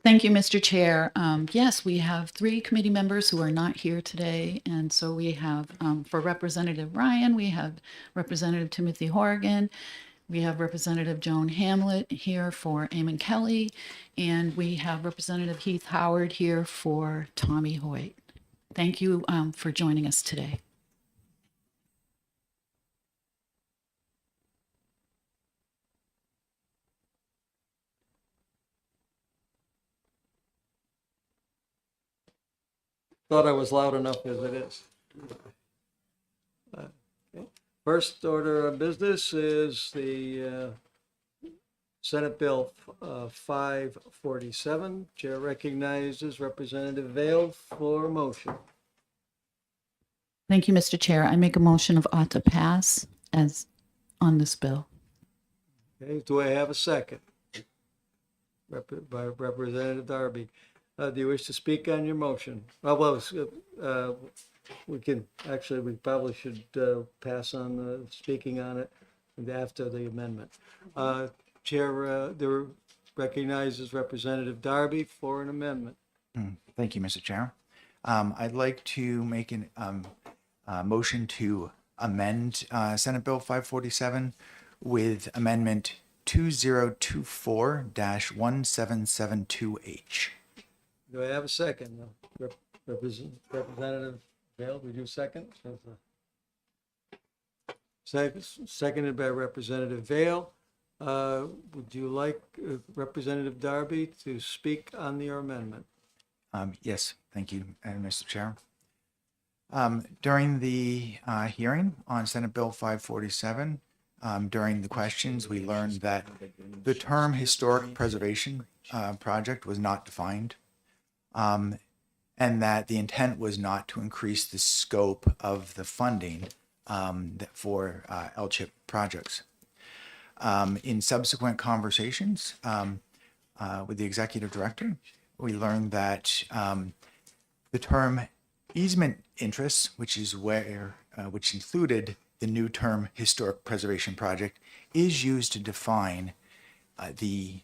Thank you, Mr. Chair. Yes, we have three committee members who are not here today. And so we have, for Representative Ryan, we have Representative Timothy Horrigan, we have Representative Joan Hamlet here for Eamon Kelly, and we have Representative Heath Howard here for Tommy Hoyt. Thank you for joining us today. Thought I was loud enough as it is. Okay. First order of business is the Senate Bill 547. Chair recognizes Representative Vale for motion. Thank you, Mr. Chair. I make a motion of ought to pass as on this bill. Okay, do I have a second? By Representative Darby. Do you wish to speak on your motion? We probably should pass on speaking on it after the amendment. Chair recognizes Representative Darby for an amendment. Thank you, Mr. Chair. I'd like to make a motion to amend Senate Bill 547 with Amendment 2024-1772H. Do I have a second? Representative Vale, would you second? Seconded by Representative Vale. Would you like Representative Darby to speak on the amendment? Yes, thank you, Mr. Chair. During the hearing on Senate Bill 547, during the questions, we learned that the term historic preservation project was not defined, and that the intent was not to increase the scope of the funding for LCHIP projects. In subsequent conversations with the executive director, we learned that the term easement interests, which included the new term historic preservation project, is used to define the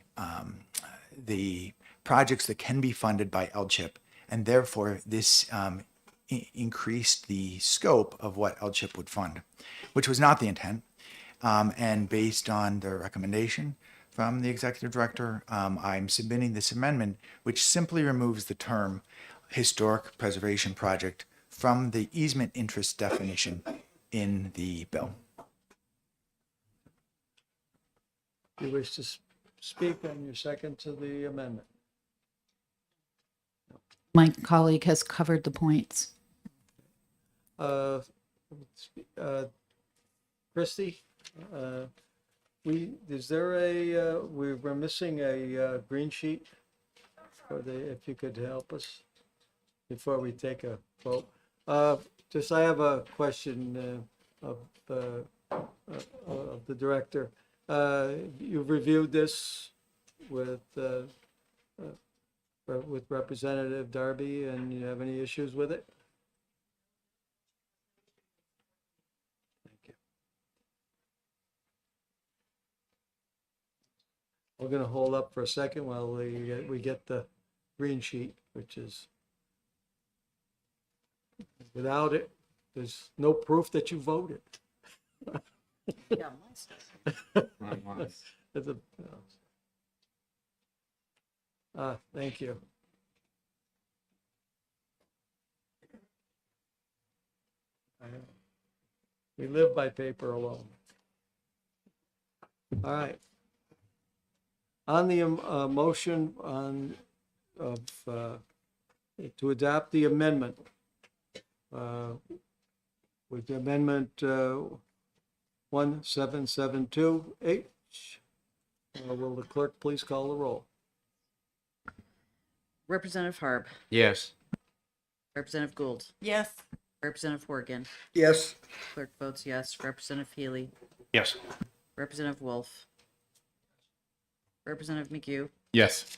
projects that can be funded by LCHIP, and therefore this increased the scope of what LCHIP would fund, which was not the intent. And based on the recommendation from the executive director, I'm submitting this amendment, which simply removes the term historic preservation project from the easement interest definition in the bill. Do you wish to speak on your second to the amendment? My colleague has covered the points. Christie, we're missing a green sheet if you could help us before we take a vote. I have a question of the director. You've reviewed this with Representative Darby, and you have any issues with it? Thank you. We're going to hold up for a second while we get the green sheet, which is, without it, there's no proof that you voted. Yeah, It's thank you. We live by paper alone. All right. On the motion to adopt the amendment, with the amendment 1772H, will the clerk please call the roll? Representative Harb, Yes. Representative Gould, Yes. Representative Horgan, Yes. clerk votes yes. Representative Healy, Yes. Representative Wolf, Representative McHugh, Yes.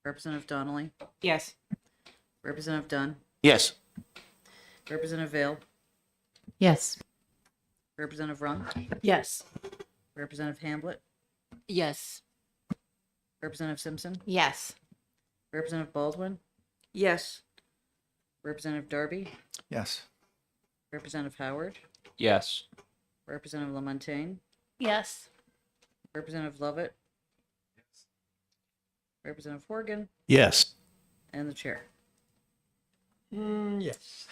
Representative Donnelly, Yes. Representative Dunn, Yes. Representative Vale, Yes. Representative Rung, Yes. Representative Hamlet, Yes. Representative Simpson, Yes. Representative Baldwin, Yes. Representative Darby, Yes. Representative Howard, Yes. Representative Lamontagne, Yes. Representative Lovett, Representative Horgan, Yes. and the chair. Yes.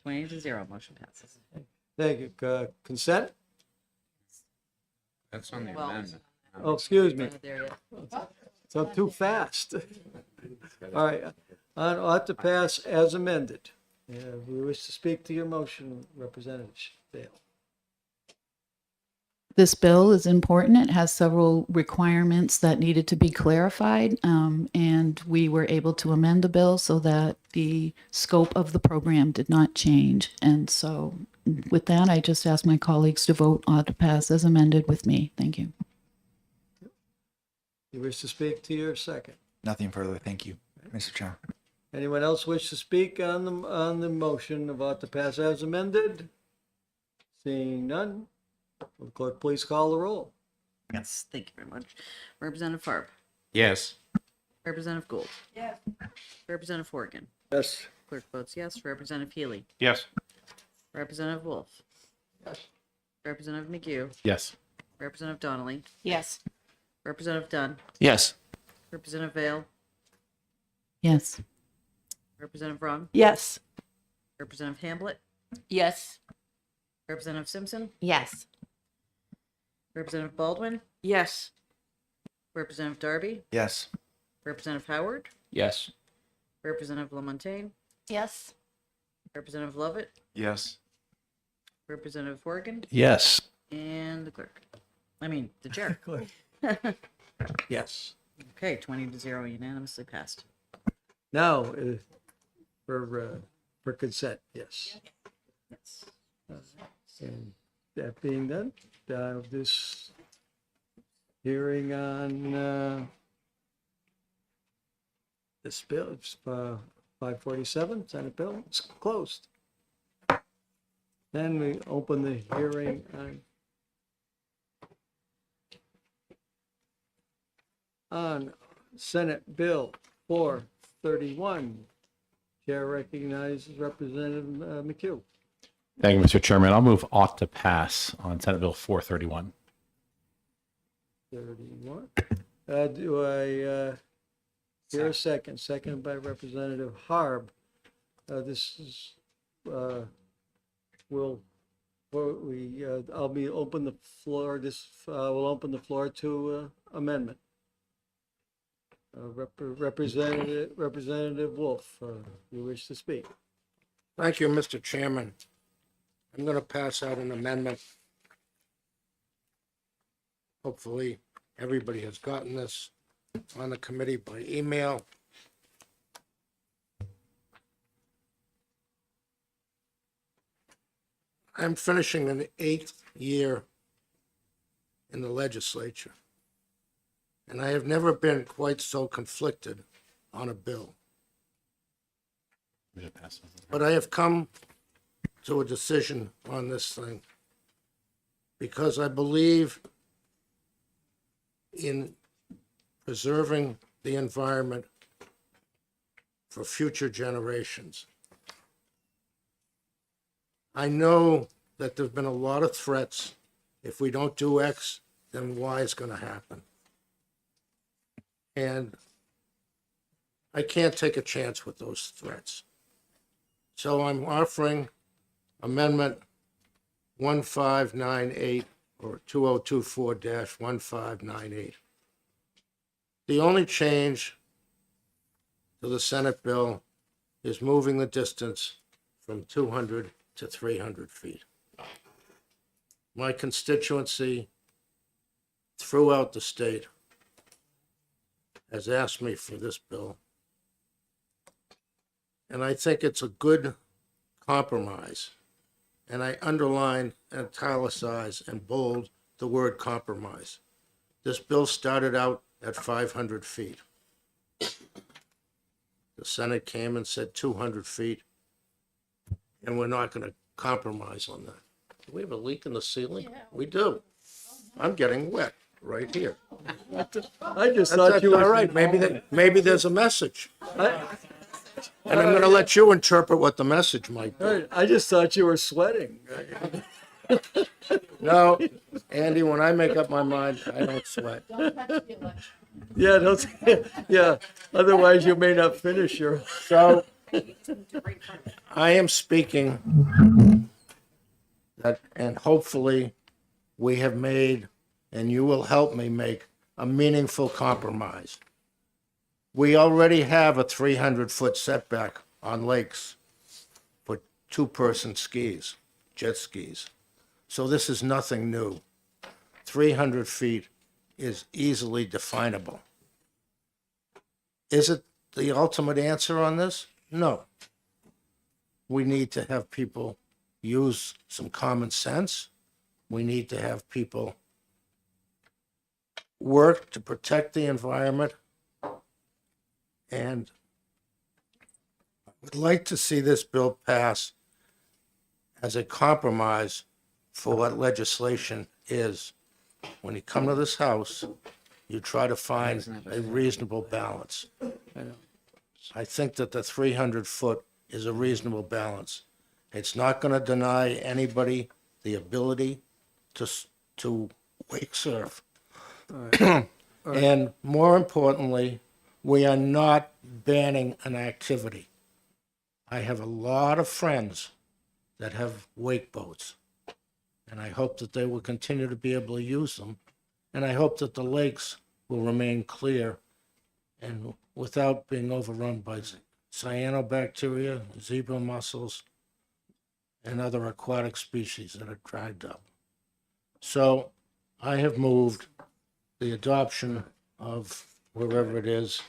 20-0, motion passes. Thank you. Consent? That's on the Well- amendment. Oh, excuse me. Not there yet. So I'm too fast. All right, ought to pass as amended. We wish to speak to your motion, Representative Vale. This bill is important. It has several requirements that needed to be clarified, and we were able to amend the bill so that the scope of the program did not change. And so with that, I just ask my colleagues to vote ought to pass as amended with me. Thank you. You wish to speak to your second? Nothing further. Thank you, Mr. Chair. Anyone else wish to speak on the motion of ought to pass as amended? Seeing none, will the clerk please call the roll? Yes, thank you very much. Representative Farb, Yes. Representative Gould. Yes. Representative Horgan, Yes. clerk votes yes. Representative Healy, Yes. Representative Wolf, Yes. Representative McGee, Yes. Representative Donnelly, Yes. Representative Dunn, Yes. Representative Vale, Yes. Representative Rung, Yes. Representative Hamblett, Yes. Representative Simpson, Yes. Representative Baldwin, Yes. Representative Darby, Yes. Representative Howard, Yes. Representative Lamontagne, Yes. Representative Lovett, Yes. Representative Horgan, Yes. and the clerk. I mean, the chair. Clerk. Yes. Okay, 20-0 unanimously passed. Now, for consent, yes. Yes. And that being done, this hearing on this bill, 547, Senate bill, is closed. Then we open the hearing on Senate Bill 431. Chair recognizes Representative McHugh. Thank you, Mr. Chairman. I'll move ought to pass on Senate Bill 431. 31. Do I hear a second? Second by Representative Harb. This is, I'll be open the floor, we'll open the floor to amendment. Representative Wolf, you wish to speak? Thank you, Mr. Chairman. I'm going to pass out an amendment. Hopefully, everybody has gotten this on the committee by email. I'm finishing an 8th year in the legislature, and I have never been quite so conflicted on a bill. But I have come to a decision on this thing because I believe in preserving the environment for future generations. I know that there've been a lot of threats. If we don't do X, then Y is going to happen. And I can't take a chance with those threats. So I'm offering Amendment 1598 or 2024-1598. The only change to the Senate bill is moving the distance from 200 to 300 feet. My constituency throughout the state has asked me for this bill. And I think it's a good compromise. And I underline, italicize, and bold the word compromise. This bill started out at 500 feet. The Senate came and said 200 feet, and we're not going to compromise on that. Do we have a leak in the ceiling? We do. I'm getting wet. right here. I just That's, thought you all were, right. Maybe there's a message. I, And I'm gonna let you interpret what the message might be. I just thought you were sweating. No, Andy, when I make up my mind, I don't sweat. Yeah, don't, yeah, otherwise you may not finish your, So I am speaking that, and hopefully we have made, and you will help me make, a meaningful compromise. We already have a 300-foot setback on lakes for two-person skis, jet skis. So this is nothing new. 300 feet is easily definable. Is it the ultimate answer on this? No. We need to have people use some common sense. We need to have people work to protect the environment. And I would like to see this bill pass as a compromise for what legislation is. When you come to this house, you try to find a reasonable balance. I think that the 300-foot is a reasonable balance. It's not going to deny anybody the ability to wake surf. And more importantly, we are not banning an activity. I have a lot of friends that have wake boats, and I hope that they will continue to be able to use them. And I hope that the lakes will remain clear and without being overrun by cyanobacteria, zebra mussels, and other aquatic species that are dragged up. So I have moved the adoption of, wherever it is,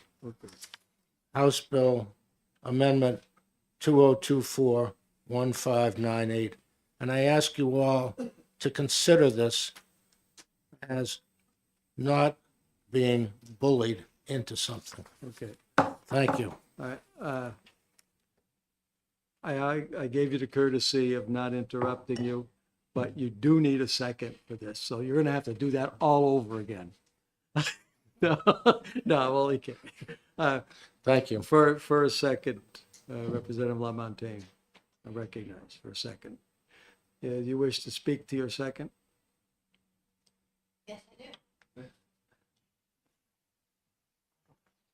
House Bill Amendment 2024-1598. And I ask you all to consider this as not being bullied into something. okay. Thank you. All right, I gave you the courtesy of not interrupting you, but you do need a second for this, so you're gonna have to do that all over again. No, no, I'm only kidding. Thank you. For a second, Representative LaMontagne, I recognize for a second. You wish to speak to your second?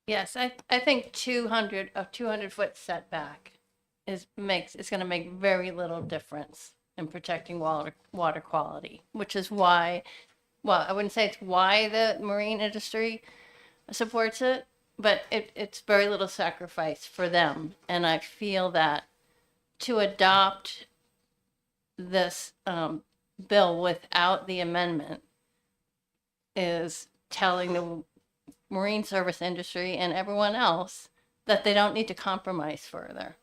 Yes, I think 200-foot setback is going to make very little difference in protecting water quality, which is why, well, I wouldn't say it's why the marine industry supports it, but it's very little sacrifice for them. And I feel that to adopt this bill without the amendment is telling the marine service industry and everyone else that they don't need to compromise further.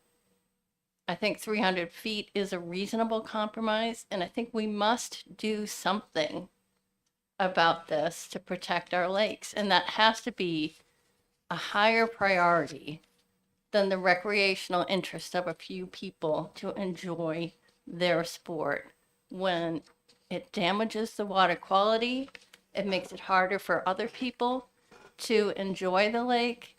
I think 300 feet is a reasonable compromise, and I think we must do something about this to protect our lakes, and that has to be a higher priority than the recreational interest of a few people to enjoy their sport. When it damages the water quality, it makes it harder for other people to enjoy the lake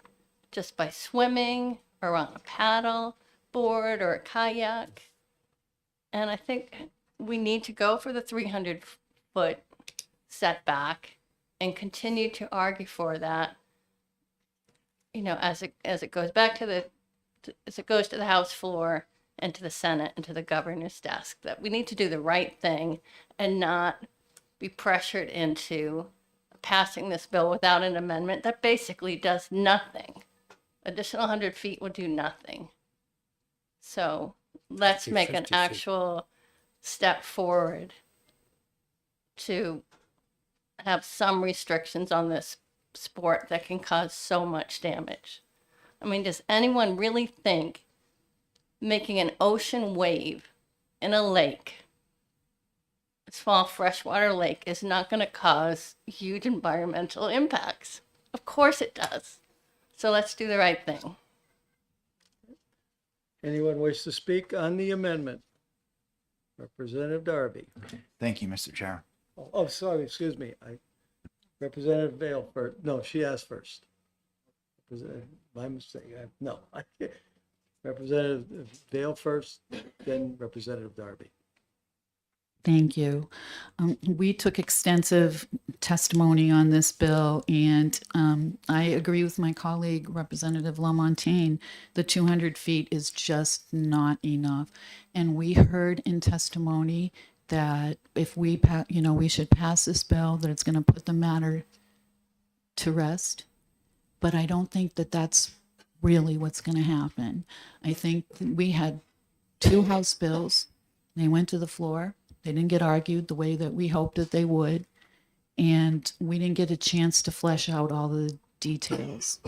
just by swimming or on a paddle board or a kayak. And I think we need to go for the 300-foot setback and continue to argue for that, you know, as it goes back to as it goes to the House floor and to the Senate and to the governor's desk, that we need to do the right thing and not be pressured into passing this bill without an amendment that basically does nothing. Additional 100 feet will do nothing. So let's make an 50 feet. actual step forward to have some restrictions on this sport that can cause so much damage. I mean, does anyone really think making an ocean wave in a lake, a small freshwater lake, is not going to cause huge environmental impacts? Of course it does. So let's do the right thing. Anyone wish to speak on the amendment? Representative Darby. Thank you, Mr. Chair. Oh, sorry, excuse me. Representative Vale first. No, she asked first. My mistake. No. Representative Vale first, then Representative Darby. Thank you. We took extensive testimony on this bill, and I agree with my colleague, Representative Lamontagne. The 200 feet is just not enough. And we heard in testimony that if we, we should pass this bill, that it's going to put the matter to rest. But I don't think that that's really what's going to happen. I think we had two House bills. They went to the floor. They didn't get argued the way that we hoped that they would. And we didn't get a chance to flesh out all the details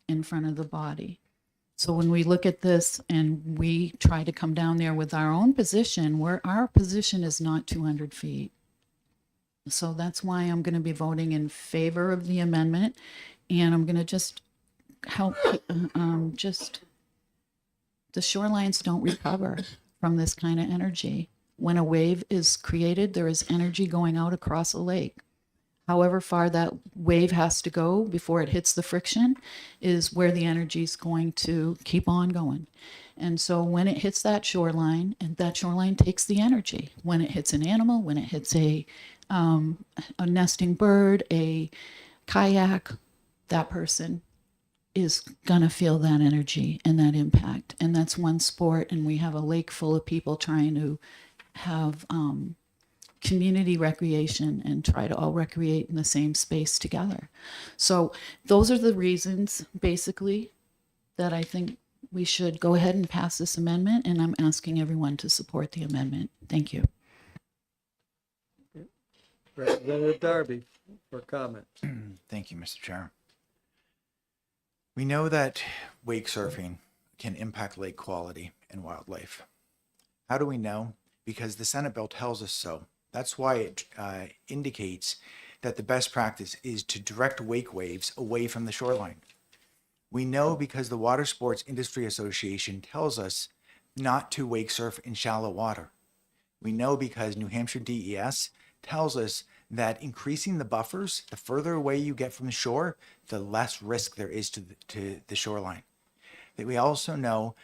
in front of the body. So when we look at this and we try to come down there with our own position, where our position is not 200 feet. So that's why I'm going to be voting in favor of the amendment. And I'm going to just help, the shorelines don't recover from this kind of energy. When a wave is created, there is energy going out across a lake. However far that wave has to go before it hits the friction is where the energy is going to keep on going. And so when it hits that shoreline, and that shoreline takes the energy. When it hits an animal, when it hits a nesting bird, a kayak, that person is gonna feel that energy and that impact. And that's one sport, and we have a lake full of people trying to have community recreation and try to all recreate in the same space together. So those are the reasons, basically, that I think we should go ahead and pass this amendment, and I'm asking everyone to support the amendment. Thank you. Representative Darby for comment. Thank you, Mr. Chair. We know that wake surfing can impact lake quality and wildlife. How do we know? Because the Senate bill tells us so. That's why it indicates that the best practice is to direct wake waves away from the shoreline. We know because the Water Sports Industry Association tells us not to wake surf in shallow water. We know because New Hampshire DES tells us that increasing the buffers, the further away you get from the shore, the less risk there is to the shoreline. That we also know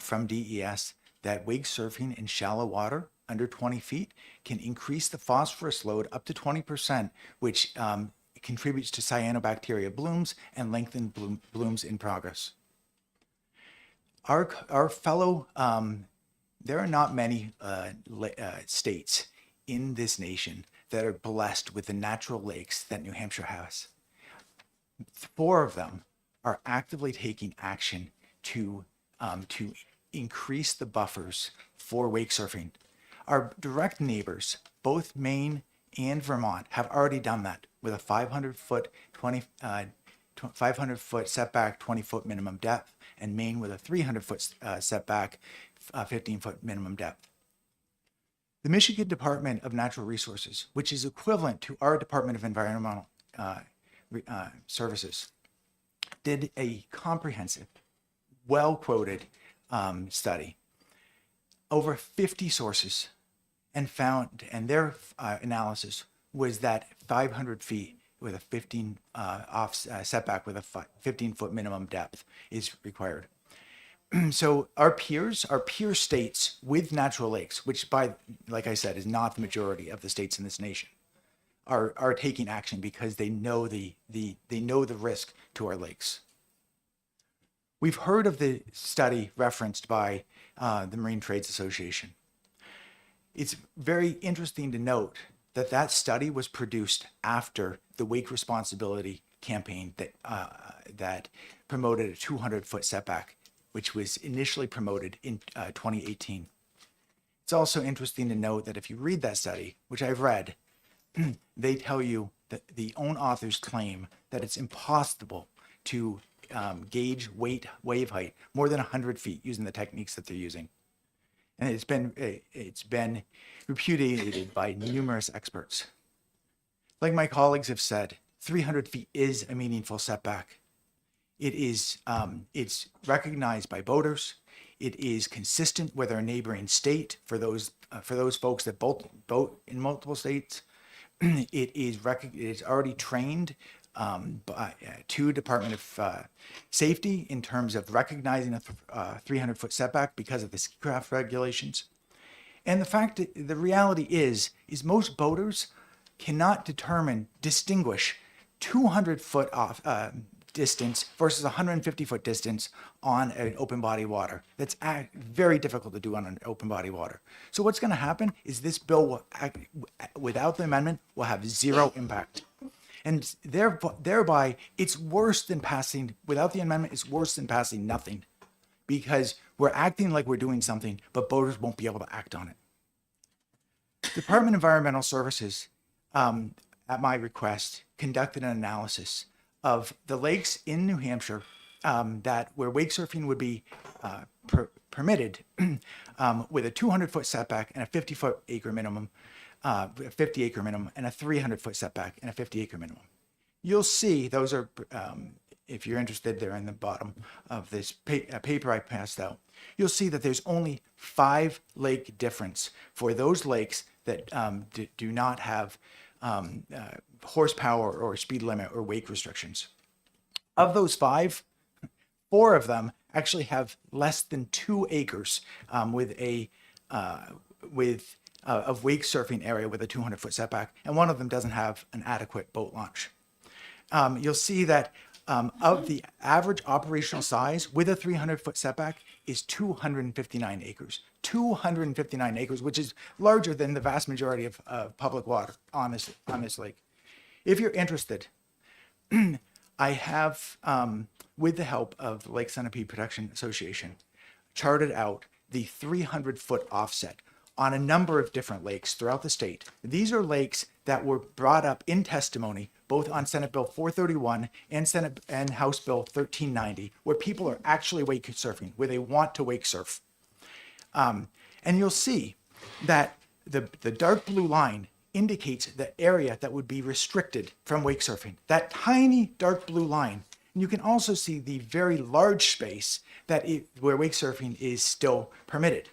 from DES that wake surfing in shallow water under 20 feet can increase the phosphorus load up to 20%, which contributes to cyanobacteria blooms and lengthened blooms in progress. Our fellow, there are not many states in this nation that are blessed with the natural lakes that New Hampshire has. 4 of them are actively taking action to increase the buffers for wake surfing. Our direct neighbors, both Maine and Vermont, have already done that with a 500-foot setback, 20-foot minimum depth, and Maine with a 300-foot setback, 15-foot minimum depth. The Michigan Department of Natural Resources, which is equivalent to our Department of Environmental Services, did a comprehensive, well-quoted study, over 50 sources, and found, and their analysis was that 500 feet with a 15 setback with a 15-foot minimum depth is required. So our peer states with natural lakes, which like I said, is not the majority of the states in this nation, are taking action because they know the risk to our lakes. We've heard of the study referenced by the Marine Trades Association. It's very interesting to note that that study was produced after the Wake Responsibility campaign that promoted a 200-foot setback, which was initially promoted in 2018. It's also interesting to note that if you read that study, which I've read, they tell you that the own authors claim that it's impossible to gauge wave height more than 100 feet using the techniques that they're using. And it's been repudiated by numerous experts. Like my colleagues have said, 300 feet is a meaningful setback. It is, it's recognized by boaters. It is consistent with our neighboring state for those folks that boat in multiple states. It's already trained to Department of Safety in terms of recognizing a 300-foot setback because of the ski craft regulations. And the reality is most boaters cannot distinguish 200-foot off distance versus 150-foot distance on an open body water. That's very difficult to do on an open body water. So what's going to happen is this bill will, without the amendment, will have zero impact. And thereby, it's worse than passing, without the amendment, it's worse than passing nothing, because we're acting like we're doing something, but boaters won't be able to act on it. Department of Environmental Services, at my request, conducted an analysis of the lakes in New Hampshire where wake surfing would be permitted with a 200-foot setback and a 50 acre minimum, and a 300-foot setback and a 50-acre minimum. You'll see those are, if you're interested, they're in the bottom of this paper I passed out. You'll see that there's only 5 lake difference for those lakes that do not have horsepower or speed limit or wake restrictions. Of those 5, 4 of them actually have less than 2 acres of wake surfing area with a 200-foot setback, and one of them doesn't have an adequate boat launch. You'll see that of the average operational size with a 300-foot setback is 259 acres. 259 acres, which is larger than the vast majority of public water on this lake. If you're interested, I have, with the help of the Lake Centipede Protection Association, charted out the 300-foot offset on a number of different lakes throughout the state. These are lakes that were brought up in testimony, both on Senate Bill 431 and House Bill 1390, where people are actually wake surfing, where they want to wake surf. And you'll see that the dark blue line indicates the area that would be restricted from wake surfing. That tiny dark blue line. And you can also see the very large space where wake surfing is still permitted.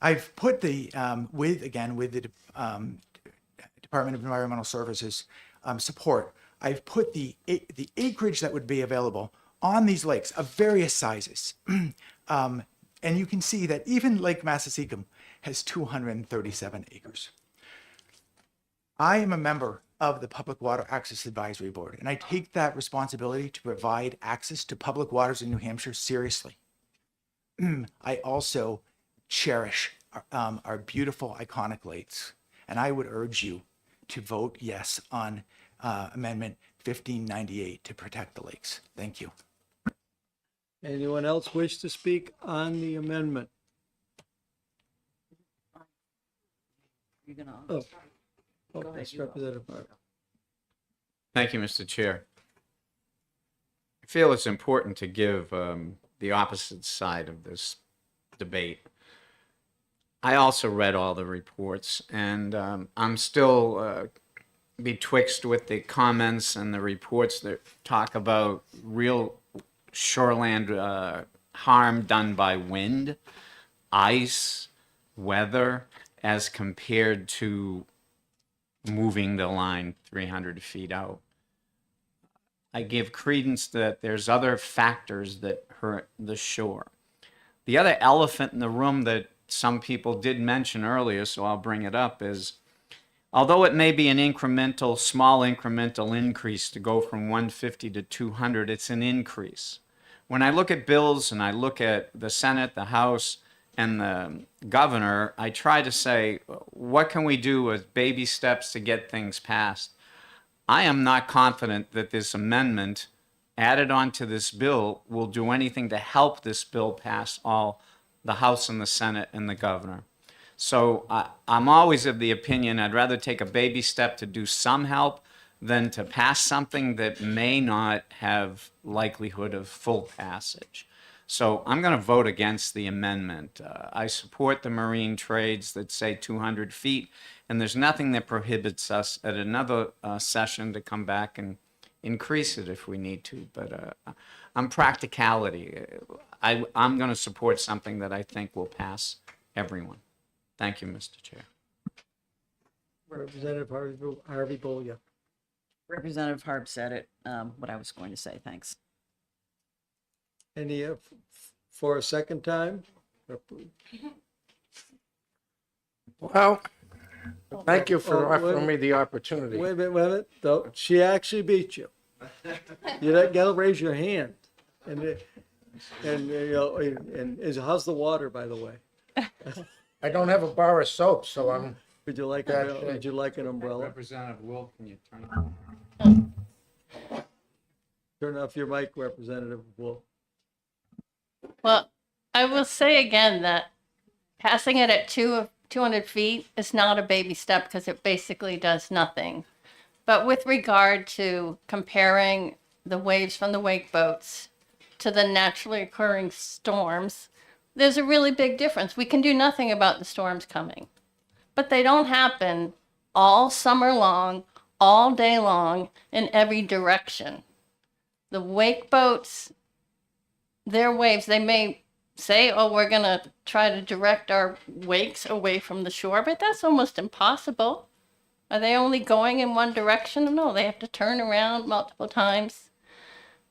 I've put the with the Department of Environmental Services support. I've put the acreage that would be available on these lakes of various sizes, and you can see that even Lake Massasauga has 237 acres. I am a member of the Public Water Access Advisory Board, and I take that responsibility to provide access to public waters in New Hampshire seriously. I also cherish our beautiful, iconic lakes, and I would urge you to vote yes on Amendment 1598 to protect the lakes. Thank you. Anyone else wish to speak on the amendment? You're gonna. Oh, Go ahead, yes, you go. Representative Mark. Thank you, Mr. Chair. I feel it's important to give the opposite side of this debate. I also read all the reports, and I'm still betwixt with the comments and the reports that talk about real shoreland harm done by wind, ice, weather, as compared to moving the line 300 feet out. I give credence that there's other factors that hurt the shore. The other elephant in the room that some people did mention earlier, so I'll bring it up, is although it may be an small incremental increase to go from 150 to 200, it's an increase. When I look at bills and I look at the Senate, the House, and the governor, I try to say, what can we do with baby steps to get things passed? I am not confident that this amendment added onto this bill will do anything to help this bill pass all the House and the Senate and the governor. So I'm always of the opinion I'd rather take a baby step to do some help than to pass something that may not have likelihood of full passage. So I'm going to vote against the amendment. I support the marine trades that say 200 feet, and there's nothing that prohibits us at another session to come back and increase it if we need to. But on practicality, I'm going to support something that I think will pass everyone. Thank you, Mr. Chair. Representative Harvey Bollier. Representative Harb said it, what I was going to say. Thanks. Any, for a second time? Well, thank you for Oh, wait. offering me the opportunity. Wait a minute, though, she actually beat you. You gotta raise your hand. And, you know, and how's the water, by the way? I don't have a bar of soap, so I'm, Would you like, Gotcha. would you like an umbrella? Representative Wolf, can you turn it on? Turn off your mic, Representative Wolf. Well, I will say again that passing it at 200 feet is not a baby step because it basically does nothing. But with regard to comparing the waves from the wake boats to the naturally occurring storms, there's a really big difference. We can do nothing about the storms coming, but they don't happen all summer long, all day long, in every direction. The wake boats, their waves, they may say, oh, we're going to try to direct our wakes away from the shore, but that's almost impossible. Are they only going in one direction? No, they have to turn around multiple times.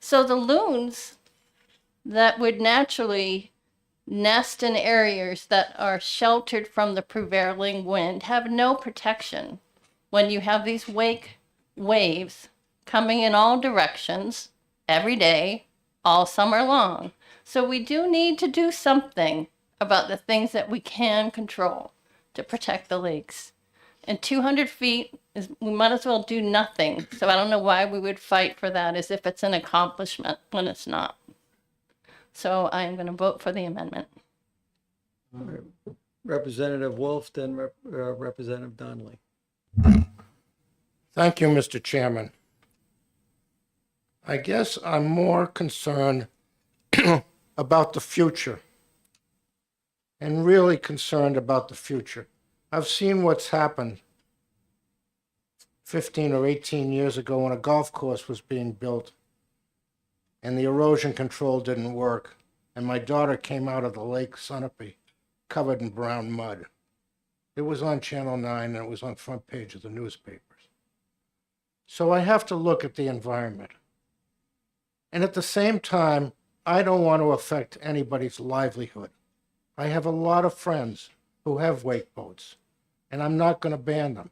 So the loons that would naturally nest in areas that are sheltered from the prevailing wind have no protection when you have these wake waves coming in all directions every day, all summer long. So we do need to do something about the things that we can control to protect the lakes. And 200 feet is, we might as well do nothing. So I don't know why we would fight for that as if it's an accomplishment when it's not. So I am going to vote for the amendment. Representative Wolf, then Representative Donnelly. thank you, Mr. Chairman. I guess I'm more concerned about the future and really concerned about the future. I've seen what's happened 15 or 18 years ago when a golf course was being built and the erosion control didn't work, and my daughter came out of the Lake Sunapee covered in brown mud. It was on Channel 9 and it was on front page of the newspapers. So I have to look at the environment. And at the same time, I don't want to affect anybody's livelihood. I have a lot of friends who have wake boats, and I'm not going to ban them.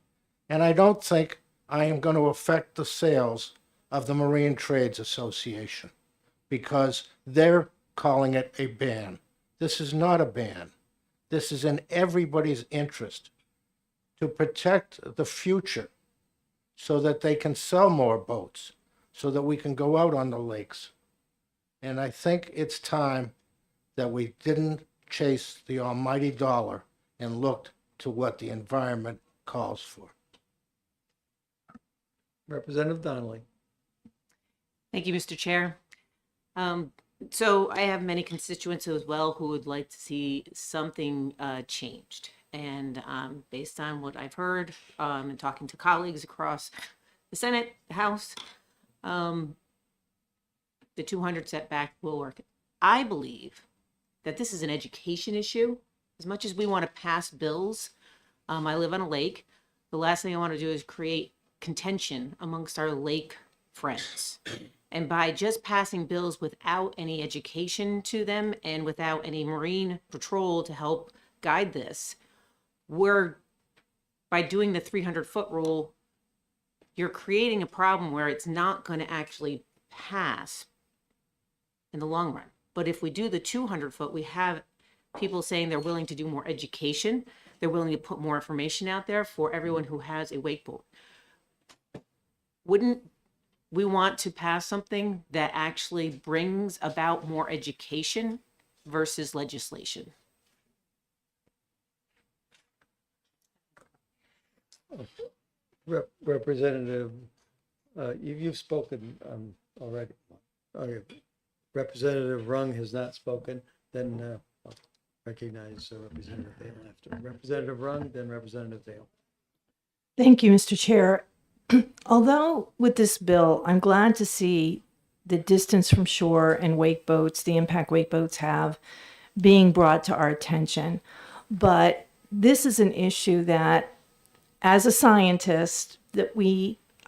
And I don't think I am going to affect the sales of the Marine Trades Association because they're calling it a ban. This is not a ban. This is in everybody's interest to protect the future so that they can sell more boats, so that we can go out on the lakes. And I think it's time that we didn't chase the almighty dollar and looked to what the environment calls for. Representative Donnelly. Thank you, Mr. Chair. So I have many constituents as well who would like to see something changed. And based on what I've heard and talking to colleagues across the Senate, the House, the 200 setback will work. I believe that this is an education issue. As much as we want to pass bills, I live on a lake. The last thing I want to do is create contention amongst our lake friends. And by just passing bills without any education to them and without any marine patrol to help guide this, by doing the 300-foot rule, you're creating a problem where it's not going to actually pass in the long run. But if we do the 200-foot, we have people saying they're willing to do more education. They're willing to put more information out there for everyone who has a wake boat. Wouldn't we want to pass something that actually brings about more education versus legislation? Representative, you've spoken already. Okay. Representative Rung has not spoken, then I'll recognize Representative Dale after. Representative Rung, then Representative Dale. Thank you, Mr. Chair. Although with this bill, I'm glad to see the distance from shore and wake boats, the impact wake boats have, being brought to our attention. But this is an issue that as a scientist, that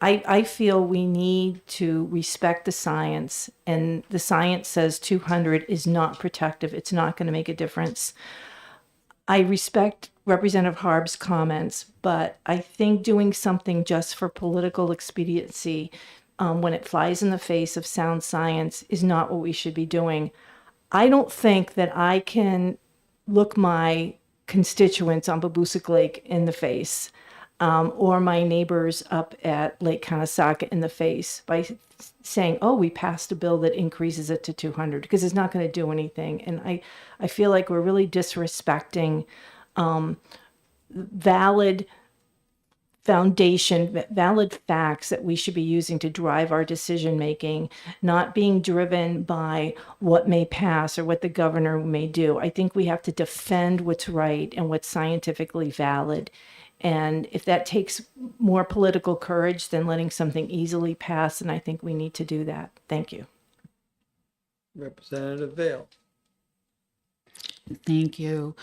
I feel we need to respect the science, and the science says 200 is not protective. It's not going to make a difference. I respect Representative Harb's comments, but I think doing something just for political expediency when it flies in the face of sound science is not what we should be doing. I don't think that I can look my constituents on Babusick Lake in the face or my neighbors up at Lake Conestoga in the face by saying, oh, we passed a bill that increases it to 200, because it's not going to do anything. And I feel like we're really disrespecting valid foundation, valid facts that we should be using to drive our decision making, not being driven by what may pass or what the governor may do. I think we have to defend what's right and what's scientifically valid. And if that takes more political courage than letting something easily pass, then I think we need to do that. Thank you. Representative Vale. Thank you.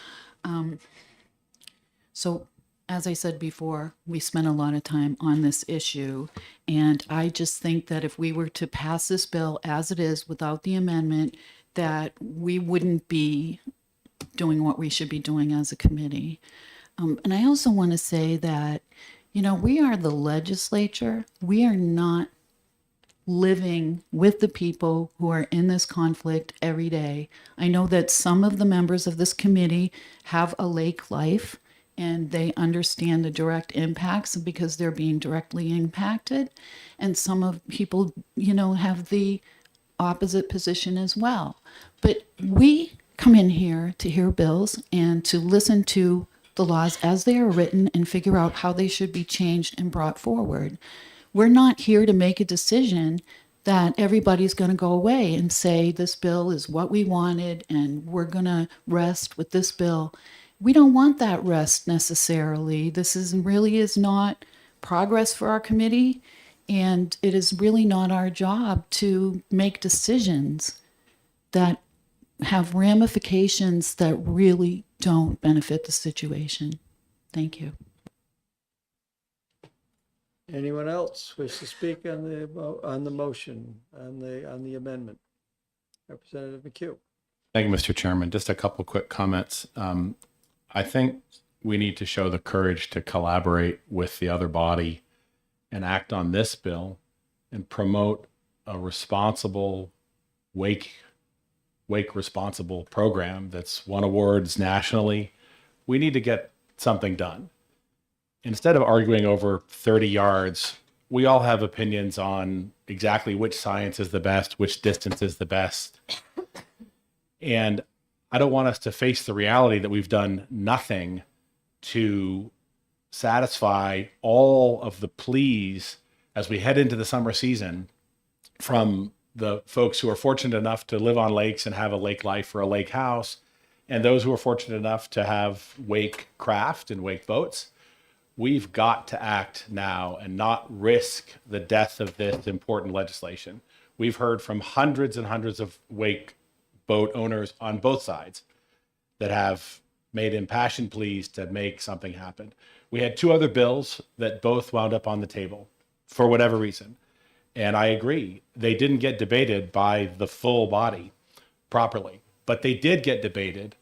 So, as I said before, we spent a lot of time on this issue, and I just think that if we were to pass this bill as it is without the amendment, that we wouldn't be doing what we should be doing as a committee. And I also want to say that, you know, we are the legislature. We are not living with the people who are in this conflict every day. I know that some of the members of this committee have a lake life and they understand the direct impacts because they're being directly impacted. And some of people, you know, have the opposite position as well. But we come in here to hear bills and to listen to the laws as they are written and figure out how they should be changed and brought forward. We're not here to make a decision that everybody's going to go away and say this bill is what we wanted and we're going to rest with this bill. We don't want that rest necessarily. This really is not progress for our committee, and it is really not our job to make decisions that have ramifications that really don't benefit the situation. Thank you. Anyone else wish to speak on the motion, on the amendment? Representative McHugh. Thank you, Mr. Chairman. Just a couple quick comments. I think we need to show the courage to collaborate with the other body and act on this bill and promote a responsible wake responsible program that's won awards nationally. We need to get something done. Instead of arguing over 30 yards, we all have opinions on exactly which science is the best, which distance is the best. And I don't want us to face the reality that we've done nothing to satisfy all of the pleas as we head into the summer season from the folks who are fortunate enough to live on lakes and have a lake life or a lake house, and those who are fortunate enough to have wake craft and wake boats. We've got to act now and not risk the death of this important legislation. We've heard from hundreds and hundreds of wake boat owners on both sides that have made impassioned pleas to make something happen. We had two other bills that both wound up on the table for whatever reason. And I agree, they didn't get debated by the full body properly, but they did get debated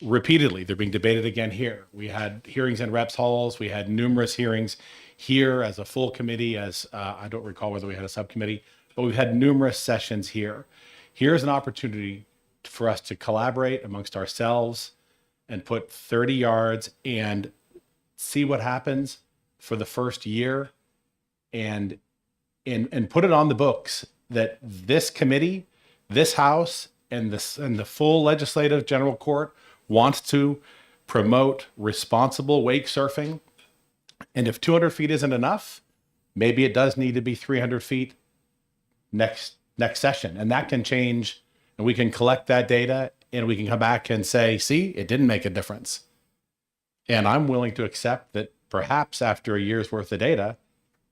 repeatedly. They're being debated again here. We had hearings in reps halls. We had numerous hearings here as a full committee, as I don't recall whether we had a subcommittee, but we've had numerous sessions here. Here's an opportunity for us to collaborate amongst ourselves and put 30 yards and see what happens for the first year and put it on the books that this committee, this House, and the full legislative general court wants to promote responsible wake surfing. And if 200 feet isn't enough, maybe it does need to be 300 feet next session. And that can change, and we can collect that data and we can come back and say, see, it didn't make a difference. And I'm willing to accept that perhaps after a year's worth of data,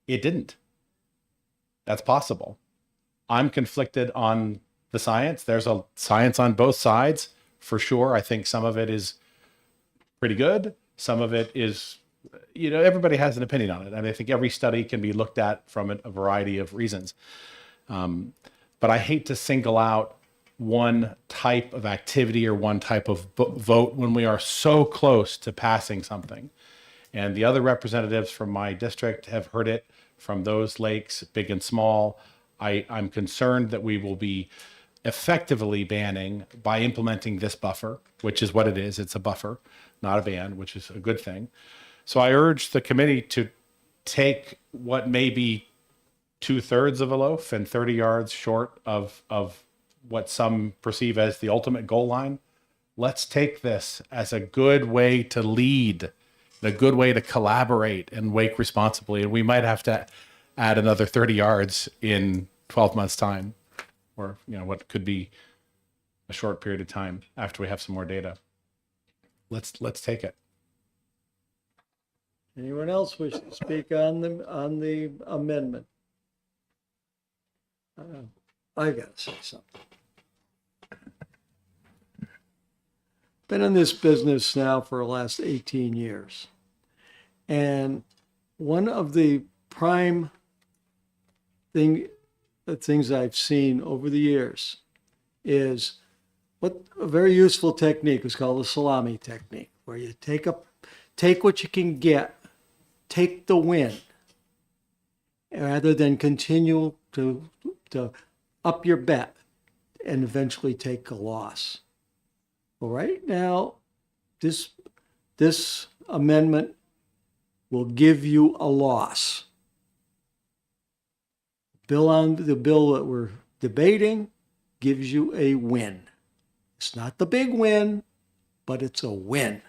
it didn't. That's possible. I'm conflicted on the science. There's a science on both sides for sure. I think some of it is pretty good. Some of it is everybody has an opinion on it. And I think every study can be looked at from a variety of reasons. But I hate to single out one type of activity or one type of vote when we are so close to passing something. And the other representatives from my district have heard it from those lakes, big and small. I'm concerned that we will be effectively banning by implementing this buffer, which is what it is. It's a buffer, not a ban, which is a good thing. So I urge the committee to take what may be 2/3 of a loaf and 30 yards short of what some perceive as the ultimate goal line. Let's take this as a good way to lead, a good way to collaborate and wake responsibly. And we might have to add another 30 yards in 12 months time, or what could be a short period of time after we have some more data. Let's take it. Anyone else wish to speak on the amendment? I gotta say something. Been in this business now for the last 18 years. And one of the prime things I've seen over the years is what a very useful technique is called the salami technique, where you take what you can get, take the win, rather than continue to up your bet and eventually take a loss. Well, right now, this amendment will give you a loss. The bill that we're debating gives you a win. It's not the big win, but it's a win.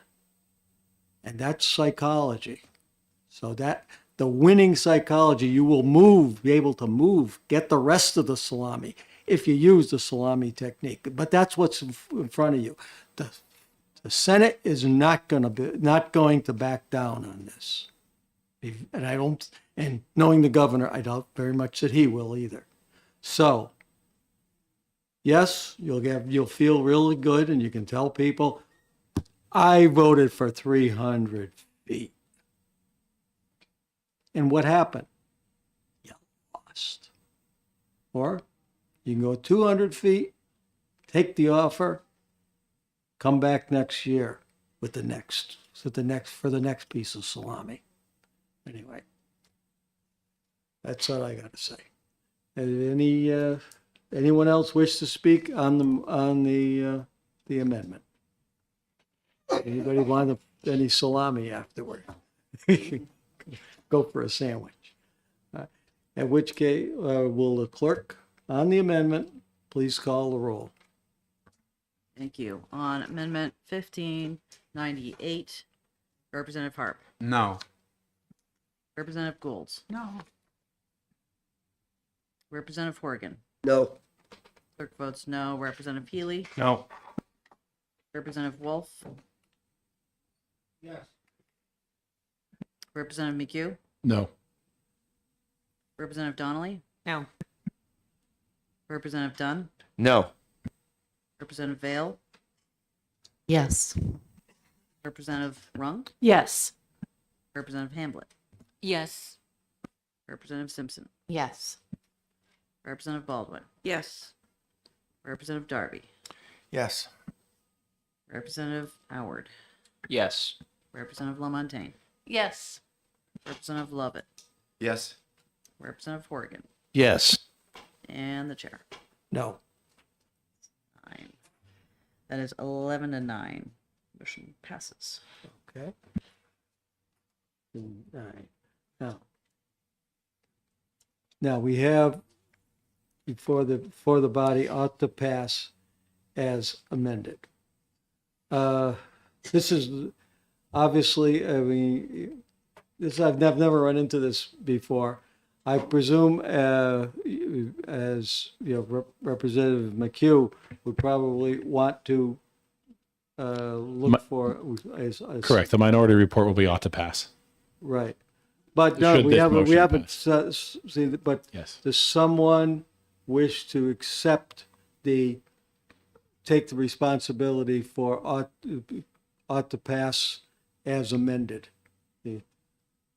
And that's psychology. So that the winning psychology, you will be able to move, get the rest of the salami if you use the salami technique. But that's what's in front of you. The Senate is not going to back down on this. And knowing the governor, I doubt very much that he will either. So, yes, you'll feel really good, and you can tell people, I voted for 300 feet. And what happened? You lost. Or you can go 200 feet, take the offer, come back next year with the next piece of salami. Anyway, that's what I got to say. Anyone else wish to speak on the amendment? Anybody want any salami afterward? Go for a sandwich. In which case, will the clerk on the amendment please call the roll? Thank you. On Amendment 1598, Representative Harp, No. Representative Gould, No. Representative Horgan, No. clerk votes no. Representative Healy, No. Representative Wolf, Yes. Representative McHugh, No. Representative Donnelly, No. Representative Dunn, No. Representative Vale, Yes. Representative Rung, Yes. Representative Hamblett, Yes. Representative Simpson, Yes. Representative Baldwin, Yes. Representative Darby, Yes. Representative Howard, Yes. Representative Lamontagne, Yes. Representative Lovett, Yes. Representative Horgan, Yes. and the chair. No. 9. That is 11 to 9. Motion passes. Okay. 9. Now we have before the body ought to pass as amended. This is obviously, I mean, I've never run into this before. I presume, as Representative McHugh would probably want to look for as Correct. The minority report will be ought to pass. right. But no, Should we this haven't. We motion haven't pass. seen. But Yes. does someone wish to accept take the responsibility for ought to pass as amended? The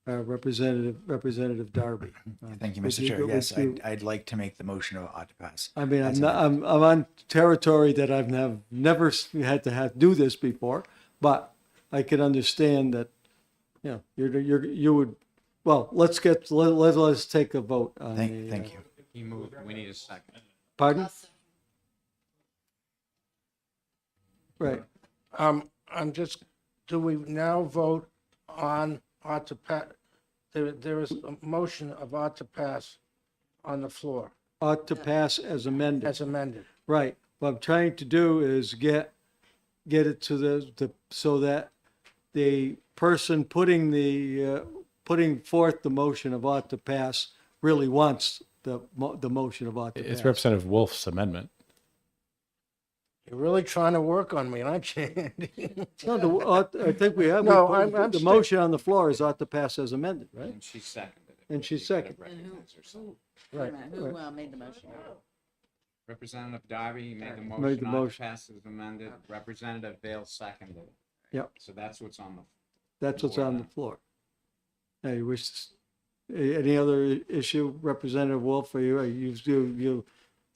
Representative Darby. Thank you, Would Mr. Chair. would Yes, you- I'd like to make the motion of ought to pass. I mean, As I'm on territory that I've never had to do this before, but I can understand that, you know, you would, well, let's take a vote on the. Thank you. He moved, we need a second. Pardon? Right. I'm just, do we now vote on ought to pass? There is a motion of ought to pass on the floor Ought to pass as amended. as amended. Right. What I'm trying to do is get it to so that the person putting forth the motion of ought to pass really wants the motion of ought to It's pass. Representative Wolf's amendment. You're really trying to work on me, aren't you, Andy? No, I think we have. No, I'm the motion on the floor is ought to pass as amended, right? And she seconded it. And she She seconded. recognized herself. Right. Who made the motion? Representative Darby made the Made motion, the ought to motion. pass as amended. Representative Vale seconded it. Yep. So that's what's on the, That's what's on the floor. Now, you wish, any other issue, Representative Wolf, or you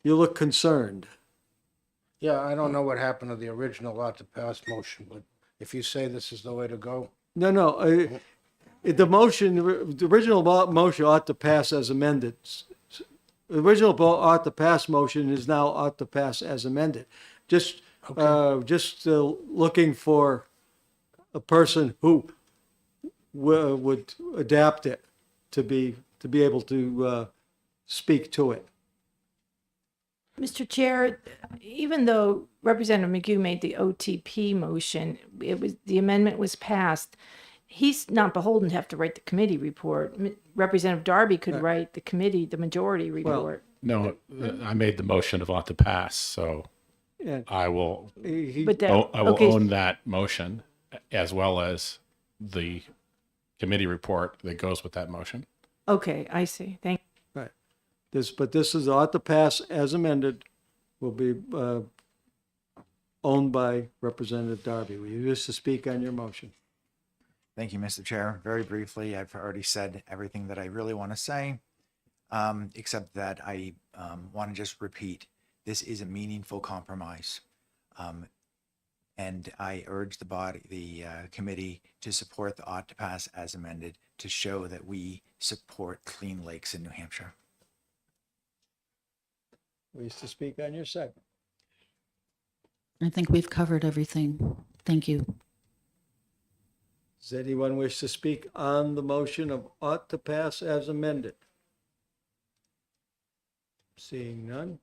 look concerned. Yeah, I don't know what happened to the original ought to pass motion, but if you say this is the way to go, No, the original motion ought to pass as amended. The original ought to pass motion is now ought to pass as amended. Just looking for a person who would adapt it to be able to speak to it. Mr. Chair, even though Representative McGee made the OTP motion, the amendment was passed. He's not beholden to have to write the committee report. Representative Darby could write the majority report. No, I made the motion of ought to pass, so And I will But that, I will okay, own that motion as well as the committee report that goes with that motion. okay, I see. Thank this is ought to pass as amended, will be owned by Representative Darby. Will you wish to speak on your motion? Thank you, Mr. Chair. Very briefly, I've already said everything that I really want to say, except that I want to just repeat, this is a meaningful compromise. And I urge the committee to support the ought to pass as amended to show that we support clean lakes in New Hampshire. Wish to speak on your second? I think we've covered everything. Thank you. Does anyone wish to speak on the motion of ought to pass as amended? Seeing none.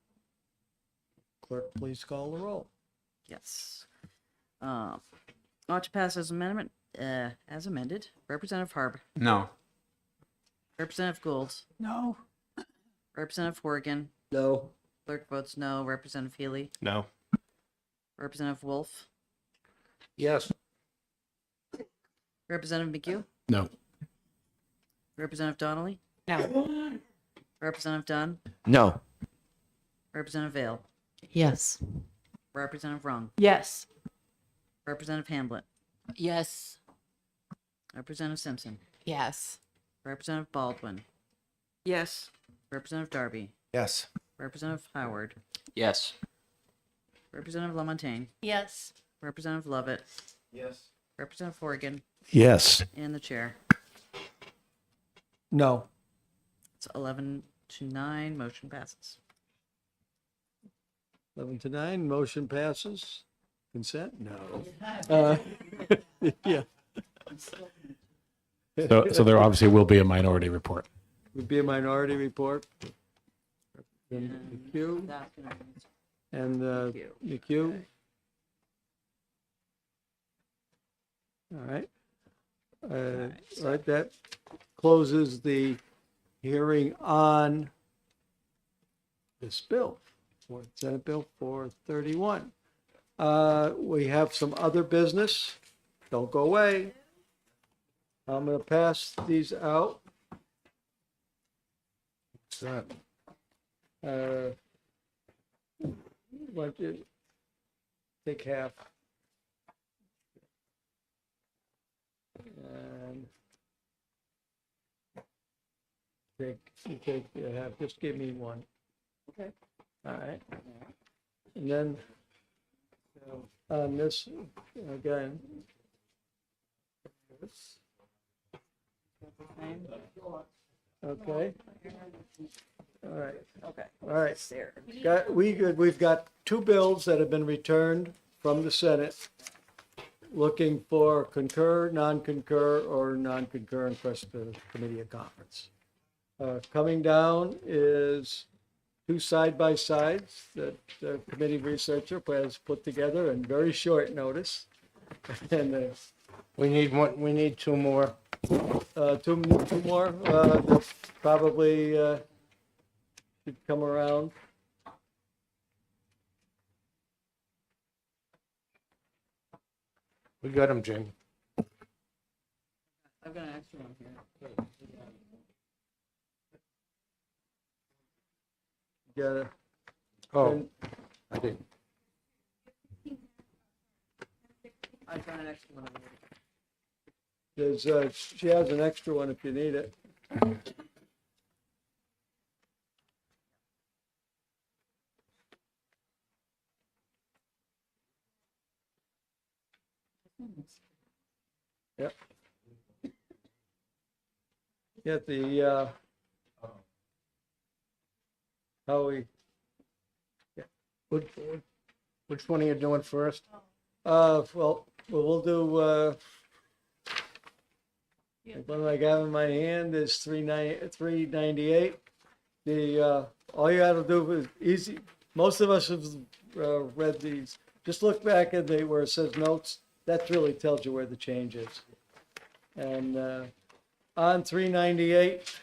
Clerk, please call the roll. Yes. Ought to pass as amendment, as amended. Representative Harb. no. Representative Gould. No. Representative Horgan. No. Clerk votes no. Representative Healy. No. Representative Wolf. yes, Representative McHugh. No. Representative Donnelly. No. Representative Dunn. No. Representative Vale. Yes. Representative Rung. Yes. Representative Hamblett. Yes. Representative Simpson. Yes. Representative Baldwin. Yes. Representative Darby. Yes. Representative Howard. Yes. Representative Lamontagne. Yes. Representative Lovett. Yes. Representative Horgan. Yes. And the chair. No. It's 11-9. Motion passes. 11-9, motion passes. Consent? No. Yeah, So there obviously will be a minority report. would be a minority report. McHugh and McHugh. All right. All right, that closes the hearing on this bill, Senate Bill 431. We have some other business. Don't go away. I'm going to pass these out. what's that? Why don't you take half? And just give me one. Okay. All right. And then, on this, again. Okay. All right. Okay. All right. There. We've got two bills that have been returned from the Senate looking for concur, non-concur, or non-concur request to the committee of conference. Coming down is two side-by-sides that the committee researcher has put together in very short notice. And We need two more. two more, that probably should come around. We got them, Jamie. I've got an extra one here. Got it. Oh, And I did. I've got an extra one. there's, she has an extra one if you need it. Yep. Get the, how we, Which one are you doing first? well, we'll do, the one I got in my hand is 398. The, all you gotta do is easy, most of us have, read these. Just look back at where it says notes, that really tells you where the change is. And, on 398,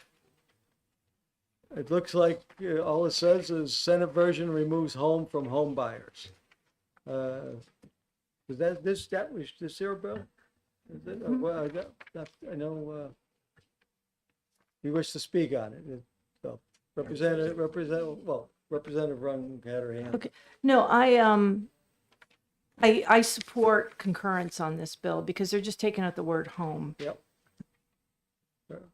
it looks like all it says is Senate version removes home from home buyers. Is that was this here, Bill? Is it, well, I know, you wish to speak on it. So, Representative Rung had her hand. Okay. No, I support concurrence on this bill because they're just taking out the word home. Yep.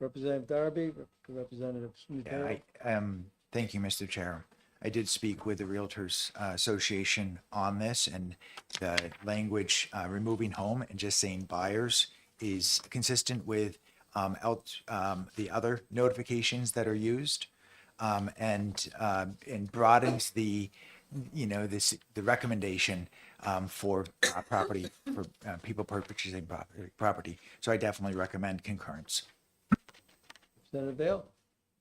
Representative Darby, Representative Yeah, Newton. thank you, Mr. Chair. I did speak with the Realtors Association on this, and the language removing home and just saying buyers is consistent with the other notifications that are used, and broadens the recommendation for property for people purchasing property. So I definitely recommend concurrence. Senator Vale,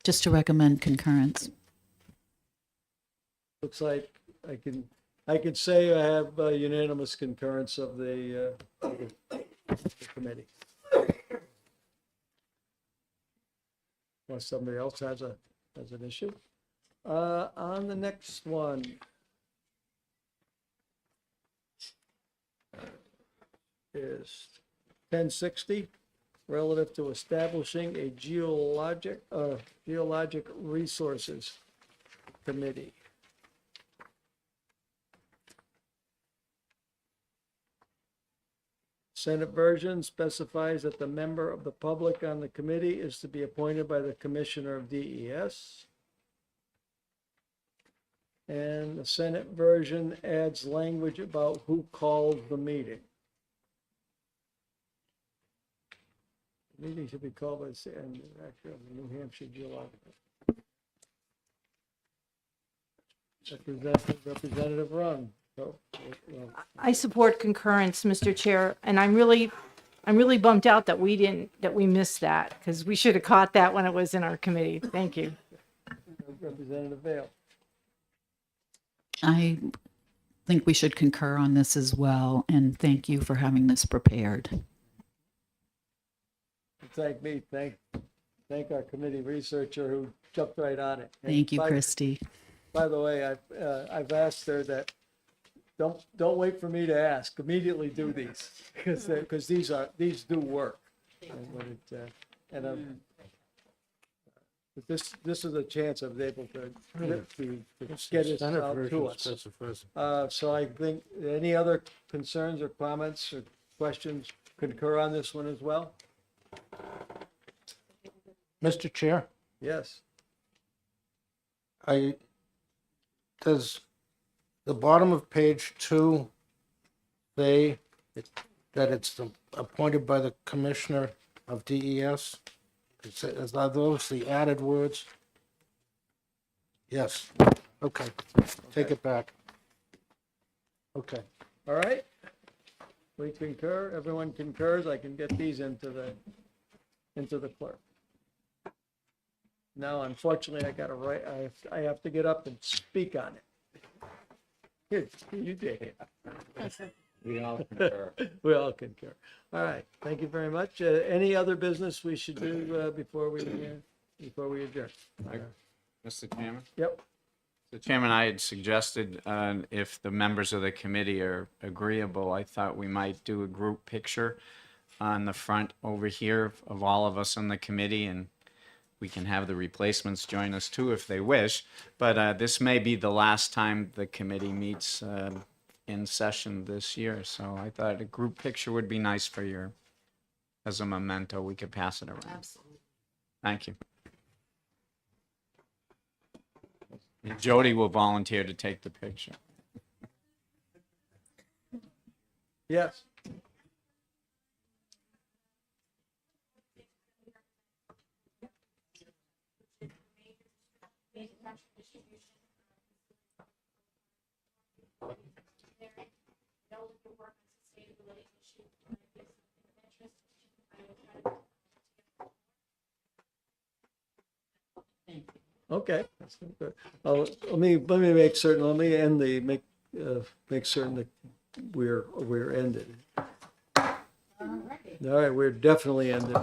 Just to recommend concurrence. looks like I can say I have unanimous concurrence of the committee. Unless somebody else has an issue. On the next one. Is 1060, relative to establishing a geologic resources committee. Senate version specifies that the member of the public on the committee is to be appointed by the Commissioner of DES. And the Senate version adds language about who calls the meeting. The meeting should be called by the director of the New Hampshire Geological. Representative Rung. So, I support concurrence, Mr. Chair, and I'm really bummed out that we missed that because we should have caught that when it was in our committee. Thank you. Representative Vale. I think we should concur on this as well, and thank you for having this prepared. Thank me, thank our committee researcher who jumped right on it. And Thank you, by- Christy. By the way, I've asked her that, don't wait for me to ask, immediately do these, because these do work. But this is a chance of able to get it Senate out version to us. specifies. So I think, any other concerns or comments or questions, concur on this one as well? Mr. Chair, Yes. Does the bottom of page 2 say that it's appointed by the Commissioner of DES? Are those the added words? Yes. Okay. Take it back. Okay. All right. We concur. Everyone concurs. I can get these into the clerk. Now, unfortunately, I gotta write, I have to get up and speak on it. Here, you did it. We all concur. We all concur. All right, thank you very much. Any other business we should do before we adjourn? Mr. Chairman? Yep. Mr. Chairman, I had suggested if the members of the committee are agreeable, I thought we might do a group picture on the front over here of all of us on the committee, and we can have the replacements join us too if they wish. But this may be the last time the committee meets in session this year, so I thought a group picture would be nice for your, as a memento. We could pass it around. Absolutely. Thank you. And Jody will volunteer to take the picture. Yes. Okay. That's good. Let me make certain, let me end the, make certain that we're ended. All right, we're definitely ended.